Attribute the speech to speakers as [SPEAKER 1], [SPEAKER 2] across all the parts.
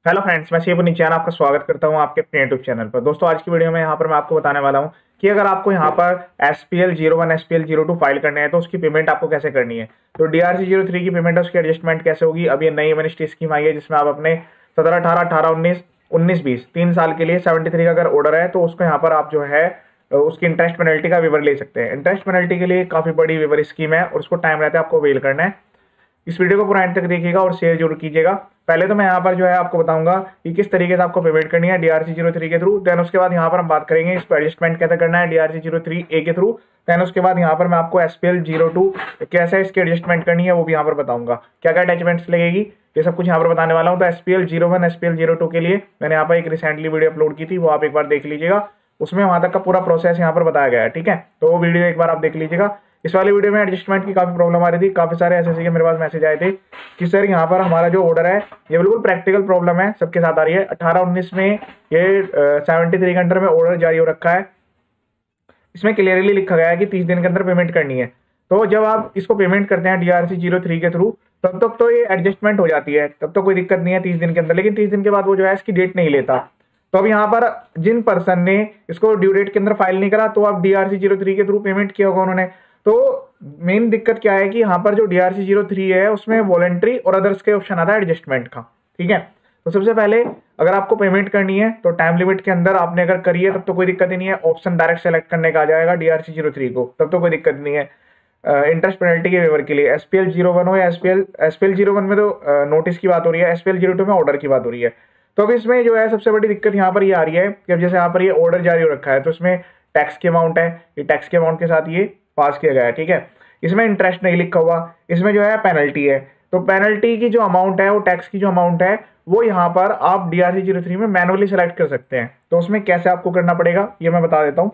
[SPEAKER 1] Hello friends, मैं शिव निचान आपका स्वागत करता हूं आपके अपने यूट्यूब चैनल पर। दोस्तों, आज की वीडियो में यहाँ पर मैं आपको बताने वाला हूं कि अगर आपको यहाँ पर SPL 01 SPL 02 फाइल करने हैं तो उसकी पेमेंट आपको कैसे करनी है। तो DRC 03 की पेमेंट है, उसकी एडजस्टमेंट कैसे होगी। अब ये नई एमनेस्टी स्कीम आई है जिसमें आप अपने 17, 18, 18, 19, 19, 20 3 साल के लिए 73 का अगर ऑर्डर है तो उसको यहाँ पर आप जो है उसकी इंटरेस्ट पेनल्टी का विवर ले सकते हैं। इंटरेस्ट पेनल्टी के लिए काफी बड़ी विवर स्कीम है और उसको टाइम रहता है आपको अवेल करना है। इस वीडियो को पूरा एंड तक देखिएगा और शेयर जरूर कीजिएगा। पहले तो मैं यहाँ पर जो है आपको बताऊंगा कि किस तरीके से आपको पेमेंट करनी है DRC 03 के थ्रू। देन उसके बाद यहाँ पर हम बात करेंगे इसको एडजस्टमेंट कैसे करना है DRC 03A के थ्रू। देन उसके बाद यहाँ पर मैं आपको SPL 02 कैसे इसकी एडजस्टमेंट करनी है वो भी यहाँ पर बताऊंगा, क्या क्या अटैचमेंट्स लगेगी, ये सब कुछ यहाँ पर बताने वाला हूँ। तो SPL 01 SPL 02 के लिए मैंने यहाँ पर एक रिसेंटली वीडियो अपलोड की थी, वो आप एक बार देख लीजिएगा। उसमें वहां तक का पूरा प्रोसेस यहाँ पर बताया गया है, ठीक है। तो वो वीडियो एक बार आप देख लीजिएगा। इस वाली वीडियो में एडजस्टमेंट की काफी प्रॉब्लम आ रही थी, काफी सारे ऐसे के मेरे पास मैसेज आए थे कि सर यहाँ पर हमारा जो ऑर्डर है ये बिल्कुल प्रैक्टिकल प्रॉब्लम है, सबके साथ आ रही है। 18-19 में ये 73 के अंडर में ऑर्डर जारी हो रखा है, इसमें क्लियरली लिखा गया है कि 30 दिन के अंदर पेमेंट करनी है। तो जब आप इसको पेमेंट करते हैं DRC 03 के थ्रू तब तक तो ये एडजस्टमेंट हो जाती है, तब तो कोई दिक्कत नहीं है 30 दिन के अंदर। लेकिन 30 दिन के बाद वो जो है इसकी डेट नहीं लेता। तो अब यहाँ पर जिन पर्सन ने इसको ड्यू डेट के अंदर फाइल नहीं करा तो अब DRC 03 के थ्रू पेमेंट किया होगा उन्होंने। तो मेन दिक्कत क्या है कि यहाँ पर जो DRC 03 है उसमें वॉलंटरी और अदर्स के ऑप्शन आता है एडजस्टमेंट का, ठीक है। तो सबसे पहले अगर आपको पेमेंट करनी है तो टाइम लिमिट के अंदर आपने अगर करी है तब तो कोई दिक्कत ही नहीं है, ऑप्शन डायरेक्ट सेलेक्ट करने का आ जाएगा DRC 03 को, तब तो कोई दिक्कत नहीं है। इंटरेस्ट पेनल्टी के वेवर के लिए SPL 01 हो या SPL 01 में तो नोटिस की बात हो रही है, SPL 02 में ऑर्डर की बात हो रही है। तो अब इसमें जो है सबसे बड़ी दिक्कत यहाँ पर ये आ रही है कि अब जैसे यहाँ पर ये ऑर्डर जारी हो रखा है तो इसमें टैक्स के अमाउंट है, ये टैक्स के अमाउंट के साथ ये पास किया गया है, ठीक है। इसमें इंटरेस्ट नहीं लिखा हुआ, इसमें जो है पेनल्टी है। तो पेनल्टी की जो अमाउंट है वो टैक्स की जो अमाउंट है वो यहाँ पर आप DRC 03 में मैनुअली सेलेक्ट कर सकते हैं। तो उसमें कैसे आपको करना पड़ेगा ये मैं बता देता हूँ।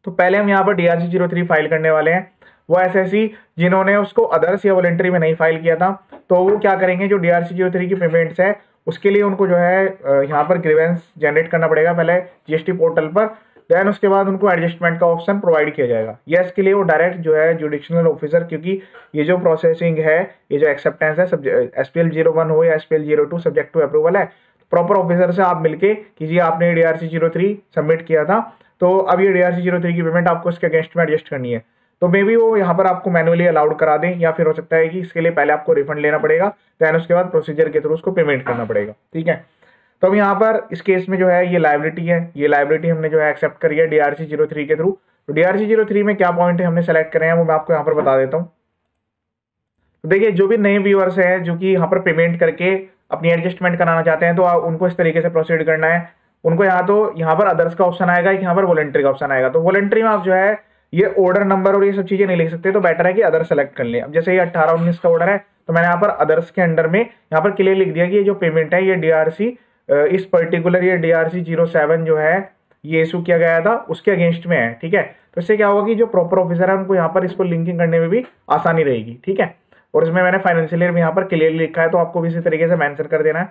[SPEAKER 1] तो पहले हम यहाँ पर DRC 03 फाइल करने वाले हैं। वो SSE जिन्होंने उसको अदर्स या वॉलंटरी में नहीं फाइल किया था तो वो क्या करेंगे, जो DRC 03 की पेमेंट्स है उसके लिए उनको जो है यहाँ पर ग्रीवेंस जनरेट करना पड़ेगा पहले GST पोर्टल पर। देन उसके बाद उनको एडजस्टमेंट का ऑप्शन प्रोवाइड किया जाएगा। यस के लिए वो डायरेक्ट जो है जुडिशनल ऑफिसर, क्योंकि ये जो प्रोसेसिंग है, ये जो एक्सेप्टेंस है SPL 01 हो या SPL 02 सब्जेक्ट टू अप्रूवल है, प्रॉपर ऑफिसर से आप मिलके कि जी आपने DRC 03 सबमिट किया था तो अब ये DRC 03 की पेमेंट आपको इसके अगेंस्ट में एडजस्ट करनी है। तो मे बी वो यहाँ पर आपको मैनुअली अलाउड करा दें या फिर हो सकता है कि इसके लिए पहले आपको रिफंड लेना पड़ेगा, देन उसके बाद प्रोसीजर के थ्रू उसको पेमेंट करना पड़ेगा, ठीक है। तो अब यहाँ पर इस केस में जो है ये लायबिलिटी है, ये लायबिलिटी हमने जो है एक्सेप्ट करी है DRC 03 के थ्रू। तो DRC 03 में क्या पॉइंट है हमने सेलेक्ट करे हैं वो मैं आपको यहाँ पर बता देता हूँ। तो देखिए, जो भी नए व्यूअर्स हैं जो कि यहाँ पर पेमेंट करके अपनी एडजस्टमेंट कराना चाहते हैं तो उनको इस तरीके से प्रोसीड करना है। उनको यहाँ पर अदर्स का ऑप्शन आएगा, यहाँ पर वॉलंटरी का ऑप्शन आएगा। तो वॉलंटरी में आप जो है ये ऑर्डर नंबर और ये सब चीजें नहीं लिख सकते, तो बेटर है कि अदर सेलेक्ट कर लें। अब जैसे ये 18-19 का ऑर्डर है तो मैंने यहाँ पर अदर्स के अंडर में यहाँ पर क्लियर लिख दिया कि ये जो पेमेंट है ये DRC इस पर्टिकुलर ये DRC 07 जो है ये इशू किया गया था उसके अगेंस्ट में है, ठीक है। तो इससे क्या होगा कि जो प्रॉपर ऑफिसर है उनको यहाँ पर इसको लिंकिंग करने में भी आसानी रहेगी, ठीक है। और इसमें मैंने फाइनेंशियल ईयर भी यहाँ पर क्लियरली लिखा है तो आपको भी इसी तरीके से मेंशन कर देना है।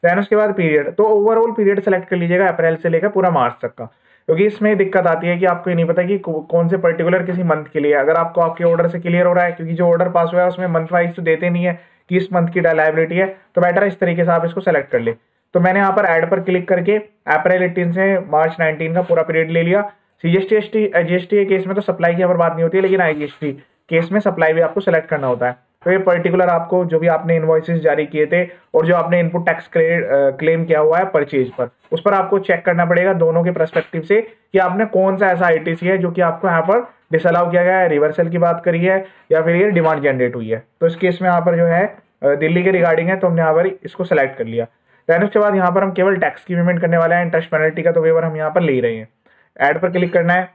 [SPEAKER 1] देन उसके बाद पीरियड, तो ओवरऑल पीरियड सेलेक्ट कर लीजिएगा अप्रैल से लेकर पूरा मार्च तक का, क्योंकि इसमें दिक्कत आती है कि आपको ये नहीं पता कि कौन से पर्टिकुलर किसी मंथ के लिए। अगर आपको आपके ऑर्डर से क्लियर हो रहा है, क्योंकि जो ऑर्डर पास हुआ है उसमें मंथ वाइज तो देते नहीं है कि इस मंथ की लायबिलिटी है, तो बेटर है इस तरीके से आप इसको सेलेक्ट कर ले। तो मैंने यहाँ पर ऐड पर क्लिक करके अप्रैल 18 से मार्च 19 का पूरा पीरियड ले लिया। GST के केस में तो सप्लाई की यहाँ पर बात नहीं होती है, लेकिन IGST केस में सप्लाई भी आपको सेलेक्ट करना होता है। तो ये पर्टिकुलर आपको जो भी आपने इनवॉइसेस जारी किए थे और जो आपने इनपुट टैक्स क्लेम किया हुआ है परचेज पर, उस पर आपको चेक करना पड़ेगा दोनों के पर्सपेक्टिव से कि आपने कौन सा ऐसा ITC है जो कि आपको यहाँ पर डिसअलाउ किया गया है, रिवर्सल की बात करी है या फिर ये डिमांड जनरेट हुई है। तो इस केस में यहाँ पर जो है दिल्ली के रिगार्डिंग है तो हमने यहाँ पर इसको सेलेक्ट कर लिया। देन उसके बाद यहाँ पर हम केवल टैक्स की पेमेंट करने वाले हैं, इंटरेस्ट पेनल्टी का तो वेवर हम यहाँ पर ले ही रहे हैं। ऐड पर क्लिक करना है।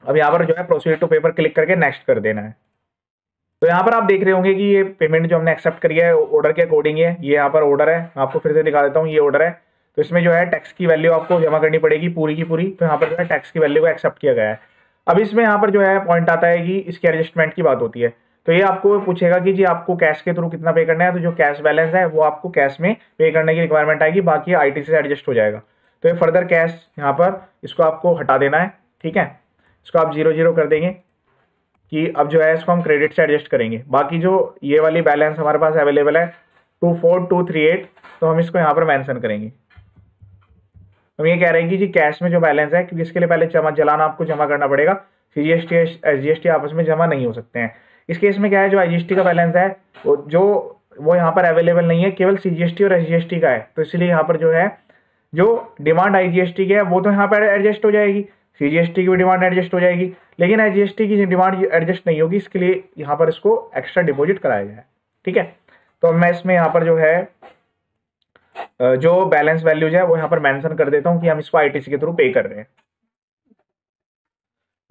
[SPEAKER 1] अब यहाँ पर जो है प्रोसीड टू पे पर क्लिक करके नेक्स्ट कर देना है। तो यहाँ पर आप देख रहे होंगे कि ये पेमेंट जो हमने एक्सेप्ट करी है ऑर्डर के अकॉर्डिंग है, ये यहाँ पर ऑर्डर है, मैं आपको फिर से दिखा देता हूँ, ये ऑर्डर है। तो इसमें जो है टैक्स की वैल्यू आपको जमा करनी पड़ेगी पूरी की पूरी, तो यहाँ पर जो है टैक्स की वैल्यू को एक्सेप्ट किया गया है। अब इसमें यहाँ पर जो है पॉइंट आता है कि इसकी एडजस्टमेंट की बात होती है। तो ये आपको पूछेगा कि जी आपको कैश के थ्रू कितना पे करना है, तो जो कैश बैलेंस है वो आपको कैश में पे करने की रिक्वायरमेंट आएगी, बाकी ITC से एडजस्ट हो जाएगा। तो ये फर्दर कैश यहाँ पर इसको आपको हटा देना है, ठीक है। इसको आप 0 कर देंगे कि अब जो है इसको हम क्रेडिट से एडजस्ट करेंगे। बाकी जो ये वाली बैलेंस हमारे पास अवेलेबल है 24238 तो हम इसको यहाँ पर मेंशन करेंगे। हम ये कह रहे हैं कि जी कैश में जो बैलेंस है, क्योंकि इसके लिए पहले चालान आपको जमा करना पड़ेगा, CGST SGST आपस में जमा नहीं हो सकते हैं। इस केस में क्या है, जो IGST का बैलेंस है वो यहाँ पर अवेलेबल नहीं है, केवल CGST और SGST का है। तो इसलिए यहाँ पर जो है जो डिमांड IGST की है वो तो यहाँ पर एडजस्ट हो जाएगी, CGST की भी डिमांड एडजस्ट हो जाएगी, लेकिन IGST की डिमांड एडजस्ट नहीं होगी। इसके लिए यहाँ पर इसको एक्स्ट्रा डिपॉजिट कराया जाए। ठीक है, तो मैं इसमें यहाँ पर जो है जो बैलेंस वैल्यूज है वो यहाँ पर मेंशन कर देता हूँ कि हम इसको ITC के थ्रू पे कर रहे हैं।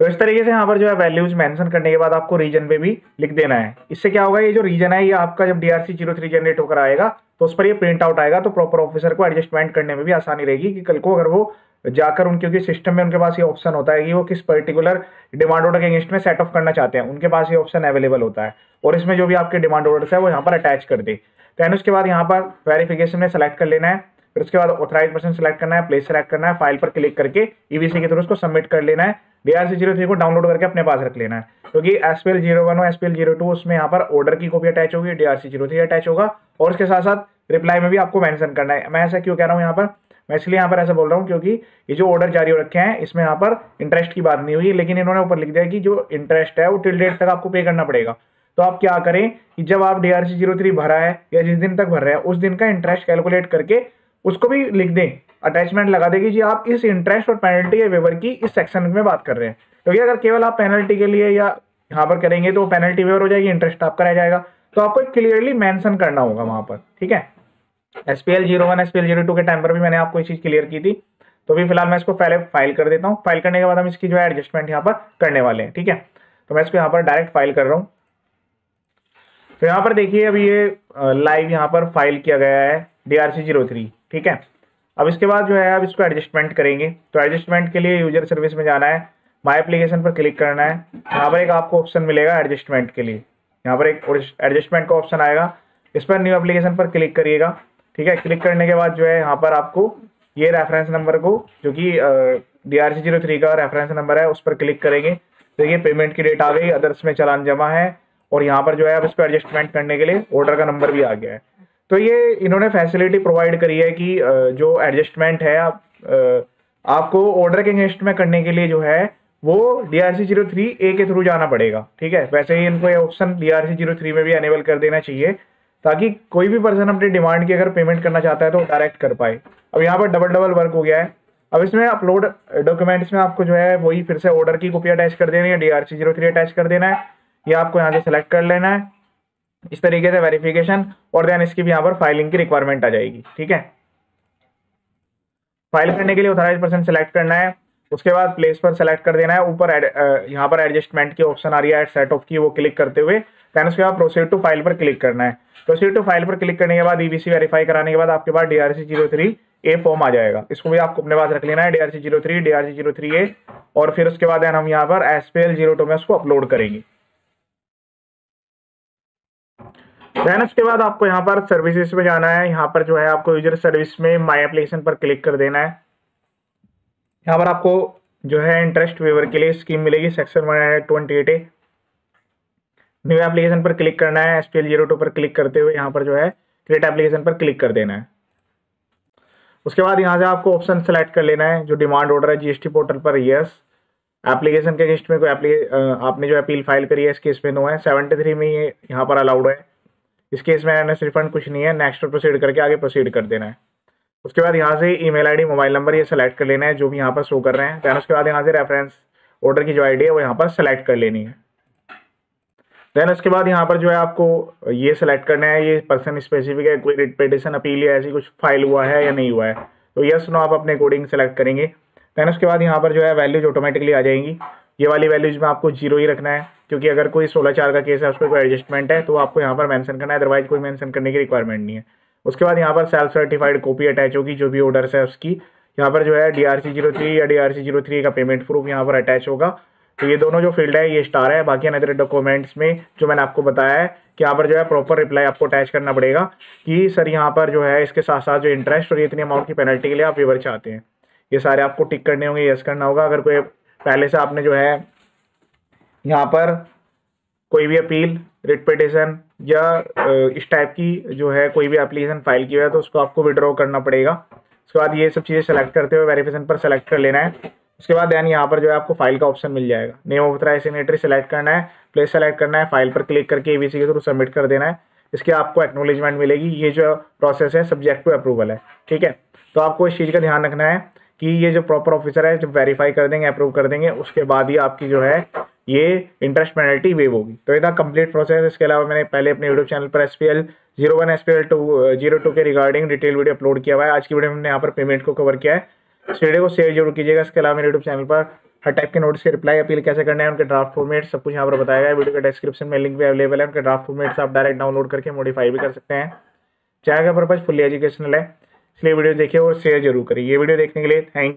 [SPEAKER 1] तो इस तरीके से यहाँ पर जो है वैल्यूज मेंशन करने के बाद आपको रीजन पे भी लिख देना है। इससे क्या होगा, ये जो रीजन है ये आपका जब DRC03 जनरेट होकर आएगा तो उस पर ये प्रिंट आउट आएगा, तो प्रॉपर ऑफिसर को एडजस्टमेंट करने में भी आसानी रहेगी कि कल को अगर वो जाकर क्योंकि सिस्टम में उनके पास ये ऑप्शन होता है कि वो किस पर्टिकुलर डिमांड ऑर्डर के अगेंस्ट में सेट ऑफ करना चाहते हैं, उनके पास ये ऑप्शन अवेलेबल होता है, और इसमें जो भी आपके डिमांड ऑर्डर्स है वो यहाँ पर अटैच कर दे। देन उसके बाद यहाँ पर वेरिफिकेशन में सेलेक्ट कर लेना है, फिर उसके बाद ऑथराइज पर्सन सेलेक्ट करना है, प्लेस सेलेक्ट करना है, फाइल पर क्लिक करके EBC के थ्रू उसको सबमिट कर लेना है। DRC03 को डाउनलोड करके अपने पास रख लेना है, क्योंकि SPL01 और SPL02 उसमें यहाँ पर ऑर्डर की कॉपी अटैच होगी, DRC03 अटैच होगा, और उसके साथ साथ रिप्लाई में भी आपको मेंशन करना है। मैं ऐसा क्यों कह रहा हूँ यहाँ पर, मैं इसलिए यहाँ पर ऐसा बोल रहा हूँ क्योंकि ये जो ऑर्डर जारी हो रखे हैं इसमें यहाँ पर इंटरेस्ट की बात नहीं हुई, लेकिन इन्होंने ऊपर लिख दिया कि जो इंटरेस्ट है वो टिल डेट तक आपको पे करना पड़ेगा। तो आप क्या करें कि जब आप DRC03 भरा है या जिस दिन तक भर रहे हैं उस दिन का इंटरेस्ट कैलकुलेट करके उसको भी लिख दें, अटैचमेंट लगा देगी जी आप इस इंटरेस्ट और पेनल्टी या वेवर की इस सेक्शन में बात कर रहे हैं। क्योंकि अगर केवल आप पेनल्टी के लिए या यहाँ पर करेंगे तो पेनल्टी वेवर हो जाएगी, इंटरेस्ट आपका रह जाएगा। तो आपको क्लियरली मेंशन करना होगा वहां पर। ठीक है, SPL01 SPL02 के टाइम पर भी मैंने आपको ये चीज क्लियर की थी। तो भी फिलहाल मैं इसको पहले फाइल कर देता हूँ, फाइल करने के बाद हम इसकी जो है एडजस्टमेंट यहाँ पर करने वाले हैं। ठीक है, तो मैं इसको यहाँ पर डायरेक्ट फाइल कर रहा हूँ। तो यहाँ पर देखिए अभी ये लाइव यहाँ पर फाइल किया गया है DRC03। ठीक है, अब इसके बाद जो है अब इसको एडजस्टमेंट करेंगे। तो एडजस्टमेंट के लिए यूजर सर्विस में जाना है, माई एप्लीकेशन पर क्लिक करना है, यहाँ पर एक आपको ऑप्शन मिलेगा एडजस्टमेंट के लिए, यहाँ पर एक एडजस्टमेंट का ऑप्शन आएगा, इस पर न्यू एप्लीकेशन पर क्लिक करिएगा। ठीक है, क्लिक करने के बाद जो है यहाँ पर आपको ये रेफरेंस नंबर को जो कि DRC03 का रेफरेंस नंबर है उस पर क्लिक करेंगे। देखिए पेमेंट की डेट आ गई, अदर्स में चालान जमा है, और यहाँ पर जो है अब इसको एडजस्टमेंट करने के लिए ऑर्डर का नंबर भी आ गया है। तो ये इन्होंने फैसिलिटी प्रोवाइड करी है कि जो एडजस्टमेंट है आपको ऑर्डर के अगेंस्ट में करने के लिए जो है वो DRC03A के थ्रू जाना पड़ेगा। ठीक है, वैसे ही इनको ये ऑप्शन DRC03 में भी अनेबल कर देना चाहिए ताकि कोई भी पर्सन अपनी डिमांड की अगर पेमेंट करना चाहता है तो डायरेक्ट कर पाए। अब यहाँ पर डबल वर्क हो गया है। अब इसमें अपलोड डॉक्यूमेंट्स में आपको जो है वही फिर से ऑर्डर की कॉपी अटैच कर देनी है, DRC03 अटैच कर देना है, ये आपको यहाँ से सेलेक्ट कर लेना है इस तरीके से वेरिफिकेशन, और देन इसकी भी यहाँ पर फाइलिंग की रिक्वायरमेंट आ जाएगी। ठीक है, फाइल करने के लिए ऑथराइज पर्सन सेलेक्ट करना है, उसके बाद प्लेस पर सेलेक्ट कर देना है, ऊपर यहाँ पर एडजस्टमेंट की ऑप्शन आ रही है सेट ऑफ की, वो क्लिक करते हुए देन उसके बाद प्रोसीड टू फाइल पर क्लिक करना है। प्रोसीड टू फाइल पर क्लिक करने के बाद EBC वेरीफाई कराने के बाद आपके पास DRC03A फॉर्म आ जाएगा, इसको भी आपको अपने पास रख लेना है, DRC03 DRC03A, और फिर उसके बाद हम यहाँ पर SPL02 में उसको अपलोड करेंगे। देन उसके बाद आपको यहाँ पर सर्विसेज में जाना है, यहाँ पर जो है आपको यूजर सर्विस में माई एप्लीकेशन पर क्लिक कर देना है। यहाँ पर आपको जो है इंटरेस्ट वेवर के लिए स्कीम मिलेगी सेक्शन 128A। न्यू एप्लीकेशन पर क्लिक करना है, SPL02 पर क्लिक करते हुए यहाँ पर जो है क्रिएट एप्लीकेशन पर क्लिक कर देना है। उसके बाद यहाँ से आपको ऑप्शन सेलेक्ट कर लेना है जो डिमांड ऑर्डर है GST पोर्टल पर यस, एप्लीकेशन के अगेंस्ट में कोई आपने जो अपील फाइल करी है इस केस में नो है, 73 में ये यहाँ पर अलाउड है, इस केस में एनएस रिफंड कुछ नहीं है, नेक्स्ट पर प्रोसीड करके आगे प्रोसीड कर देना है। उसके बाद यहाँ से ईमेल आईडी मोबाइल नंबर ये सेलेक्ट कर लेना है जो भी यहाँ पर शो कर रहे हैं। देन उसके बाद यहाँ से रेफरेंस ऑर्डर की जो आईडी है वो यहाँ पर सेलेक्ट कर लेनी है। देन उसके बाद यहाँ पर जो है आपको ये सेलेक्ट करना है ये पर्सन स्पेसिफिक है, कोई रिट पिटीशन अपील या ऐसी कुछ फाइल हुआ है या नहीं हुआ है, तो यस नो आप अपने अकॉर्डिंग सेलेक्ट करेंगे। देन उसके बाद यहाँ पर जो है वैल्यूज ऑटोमेटिकली आ जाएंगी, ये वाली वैल्यूज में आपको 0 ही रखना है, क्योंकि अगर कोई 16/4 का केस है उस पर कोई एडजस्टमेंट है तो आपको यहाँ पर मेंशन करना है, अदरवाइज कोई मेंशन करने की रिक्वायरमेंट नहीं है। उसके बाद यहाँ पर सेल्फ सर्टिफाइड कॉपी अटैच होगी जो भी ऑर्डर्स है उसकी, यहाँ पर जो है DRC03 या DRC03 का पेमेंट प्रूफ यहाँ पर अटैच होगा। तो ये दोनों जो फील्ड है ये स्टार है, बाकी अनदर डॉक्यूमेंट्स में जो मैंने आपको बताया है कि यहाँ पर जो है प्रॉपर रिप्लाई आपको अटैच करना पड़ेगा कि सर यहाँ पर जो है इसके साथ साथ जो इंटरेस्ट और ये इतनी अमाउंट की पेनल्टी के लिए आप वेवर चाहते हैं, ये सारे आपको टिक करने होंगे, यस करना होगा। अगर कोई पहले से आपने जो है यहाँ पर कोई भी अपील, रिट पिटिशन या इस टाइप की जो है कोई भी एप्लीकेशन फाइल किया है तो उसको आपको विड्रॉ करना पड़ेगा। उसके बाद ये सब चीज़ें सेलेक्ट करते हुए वेरिफिकेशन पर सेलेक्ट कर लेना है। उसके बाद देन यहाँ पर जो है आपको फाइल का ऑप्शन मिल जाएगा। Name of the signatory select करना है, प्लेस सेलेक्ट करना है, फाइल पर क्लिक करके एबीसी के थ्रू सबमिट कर देना है। इसके आपको एक्नोलेजमेंट मिलेगी। ये जो प्रोसेस है सब्जेक्ट टू अप्रूवल है, ठीक है। तो आपको इस चीज़ का ध्यान रखना है कि ये जो प्रॉपर ऑफिसर है जब वेरीफाई कर देंगे, अप्रूव कर देंगे, उसके बाद ही आपकी जो है ये इंटरेस्ट पेनल्टी वेव होगी। तो ये था कंप्लीट प्रोसेस। इसके अलावा मैंने पहले अपने यूट्यूब चैनल पर SPL 01 SPL 02 के रिगार्डिंग डिटेल वीडियो अपलोड किया हुआ है। आज की वीडियो में हमने यहाँ पर पेमेंट को कवर किया है। इस वीडियो को शेयर जरूर कीजिएगा। इसके अलावा मेरे यूट्यूब चैनल पर हर टाइप के नोट्स के रिप्लाई, अपील कैसे करना है, उनके ड्राफ्ट फॉर्मेट सब कुछ यहाँ पर बताया गया है। वीडियो के डिस्क्रिप्शन में लिंक भी अवेलेबल है। उनके ड्राफ्ट फॉर्मेट आप डायरेक्ट डाउनलोड करके मॉडिफाई भी कर सकते हैं। चैनल का पर्पज फुल्ली एजुकेशनल है, इसलिए वीडियो देखिए और शेयर जरूर करिए। ये वीडियो देखने के लिए थैंक